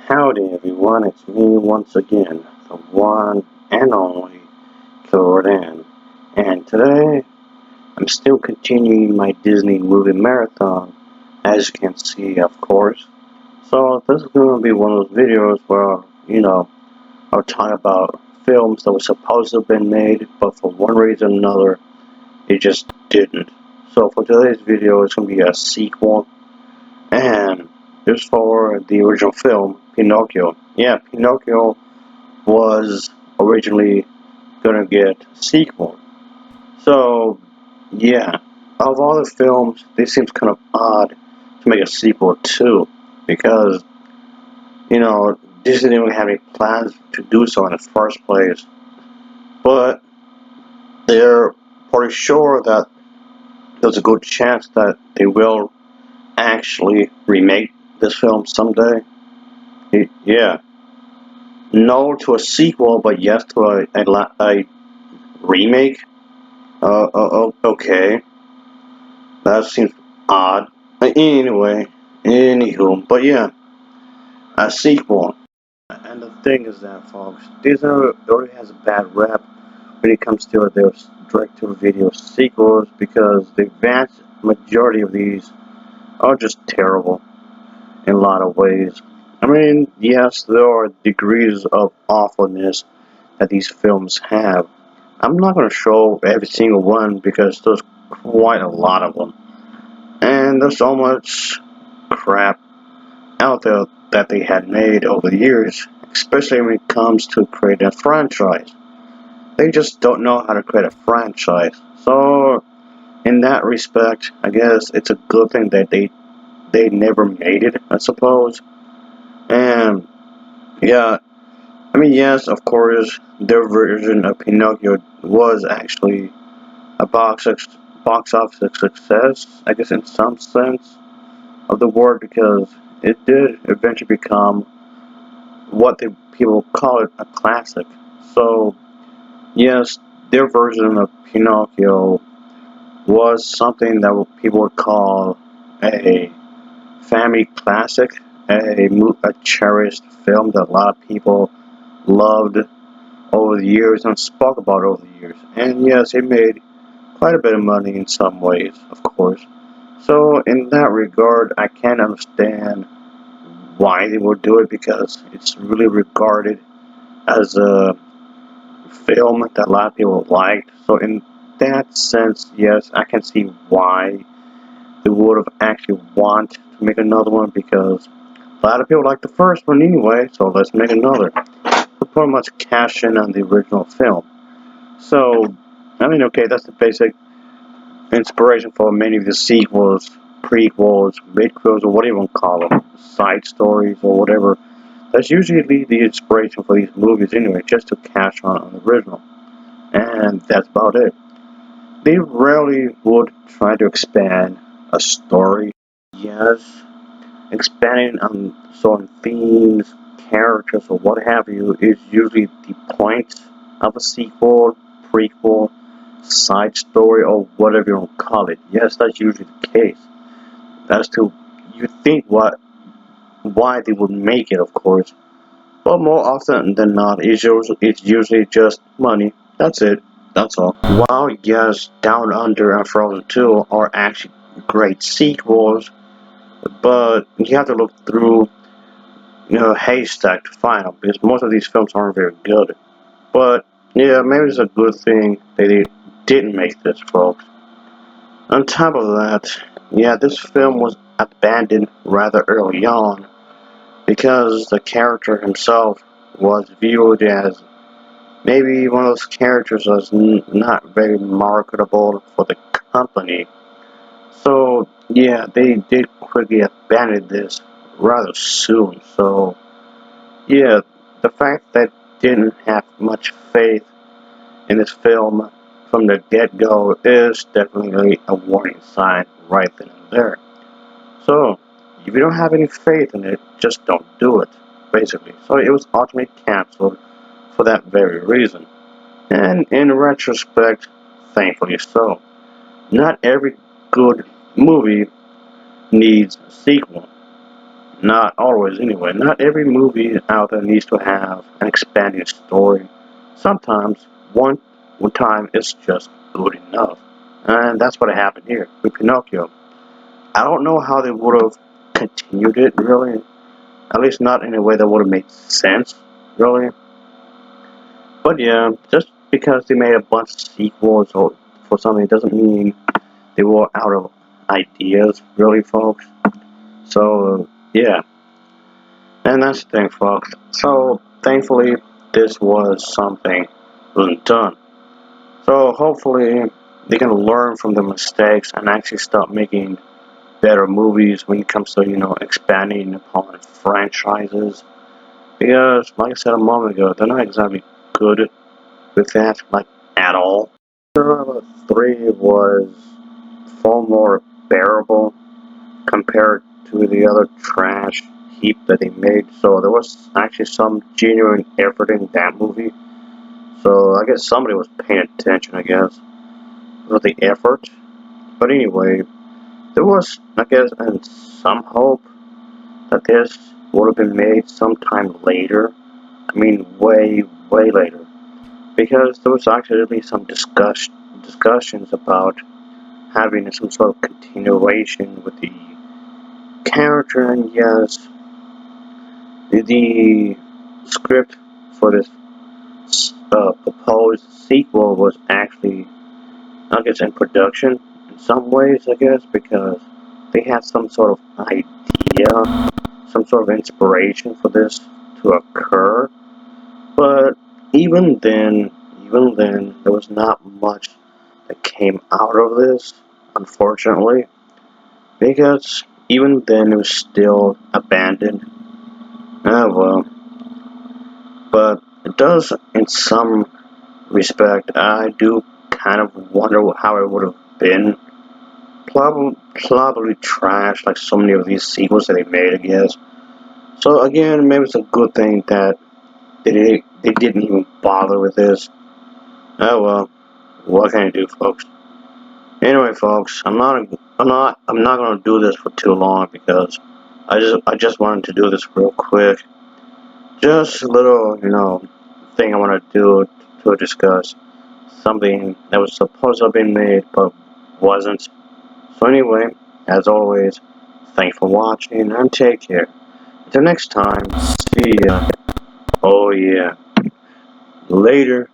Howdy everyone, it's me once again, the one and only Jordan. And today, I'm still continuing my Disney movie marathon, as you can see, of course. So this is going to be one of those videos where, I'll talk about films that were supposed to have been made, but for one reason or another, it just didn't. So for today's video, it's going to be a sequel, and this for the original film, Pinocchio. Yeah, Pinocchio was originally gonna get a sequel. So, yeah, of all the films, this seems kind of odd to make a sequel to, because, Disney didn't have any plans to do so in the first place. But they're pretty sure that there's a good chance that they will actually remake this film someday. Yeah. No to a sequel, but yes to a remake? Okay. That seems odd. Anyway, anywho, but yeah, a sequel. And the thing is that, folks, Disney already has a bad rep when it comes to their direct-to-video sequels because the vast majority of these are just terrible in a lot of ways. I mean, yes, there are degrees of awfulness that these films have. I'm not going to show every single one because there's quite a lot of them. And there's so much crap out there that they had made over the years, especially when it comes to creating a franchise. They just don't know how to create a franchise. So, in that respect, I guess it's a good thing that they never made it, I suppose. And, yeah, I mean, yes, of course, their version of Pinocchio was actually a box office success, I guess, in some sense of the word, because it did eventually become what the people call it, a classic. So, yes, their version of Pinocchio was something that people would call a family classic, a cherished film that a lot of people loved over the years and spoke about over the years. And yes, it made quite a bit of money in some ways, of course. So, in that regard, I can understand why they would do it because it's really regarded as a film that a lot of people liked. So, in that sense, yes, I can see why they would have actually want to make another one because a lot of people like the first one anyway, so let's make another. So, pretty much cash in on the original film. So, I mean, okay, that's the basic inspiration for many of the sequels, prequels, midquels, or whatever you want to call them, side stories or whatever. That's usually the inspiration for these movies anyway, just to cash on the original. And that's about it. They rarely would try to expand a story. Yes, expanding on certain themes, characters, or what have you is usually the point of a sequel, prequel, side story, or whatever you want to call it. Yes, that's usually the case. As to you think why they would make it, of course. But more often than not, it's usually just money. That's it. That's all. While yes, Down Under and Frozen 2 are actually great sequels, but you have to look through haystack to find them because most of these films aren't very good. But yeah, maybe it's a good thing they didn't make this, folks. On top of that, yeah, this film was abandoned rather early on because the character himself was viewed as maybe one of those characters was not very marketable for the company. So yeah, they did quickly abandon this rather soon. So yeah, the fact that didn't have much faith in this film from the get-go is definitely a warning sign right then and there. So, if you don't have any faith in it, just don't do it, basically. So it was ultimately cancelled for that very reason. And in retrospect, thankfully so. Not every good movie needs a sequel. Not always, anyway. Not every movie out there needs to have an expanding story. Sometimes one time is just good enough. And that's what happened here with Pinocchio. I don't know how they would have continued it, really. At least not in a way that would have made sense, really. But yeah, just because they made a bunch of sequels or for something doesn't mean they were out of ideas, really, folks. So, yeah. And that's the thing, folks. So, thankfully, this was something wasn't done. So, hopefully, they can learn from the mistakes and actually start making better movies when it comes to, expanding upon franchises. Because, like I said a moment ago, they're not exactly good with that, like, at all. Survivor 3 was far more bearable compared to the other trash heap that they made. So there was actually some genuine effort in that movie. So I guess somebody was paying attention, I guess, with the effort. But anyway, there was, I guess, and some hope that this would have been made sometime later. I mean, way, way later. Because there was actually some discussions about having some sort of continuation with the character, and yes, the script for this proposed sequel was actually, I guess, in production in some ways, I guess, because they had some sort of idea, some sort of inspiration for this to occur. But even then, there was not much that came out of this, unfortunately, because even then it was still abandoned. Ah, well, but it does, in some respect, I do kind of wonder how it would have been. Probably trash, like so many of these sequels that they made, I guess. So again, maybe it's a good thing that they didn't even bother with this. Oh well, what can you do, folks? Anyway, folks, I'm not gonna do this for too long because I just wanted to do this real quick. Just a little, thing I want to do to discuss something that was supposed to have been made but wasn't. So anyway, as always, thanks for watching and take care. Until next time, see ya. Oh yeah. Later.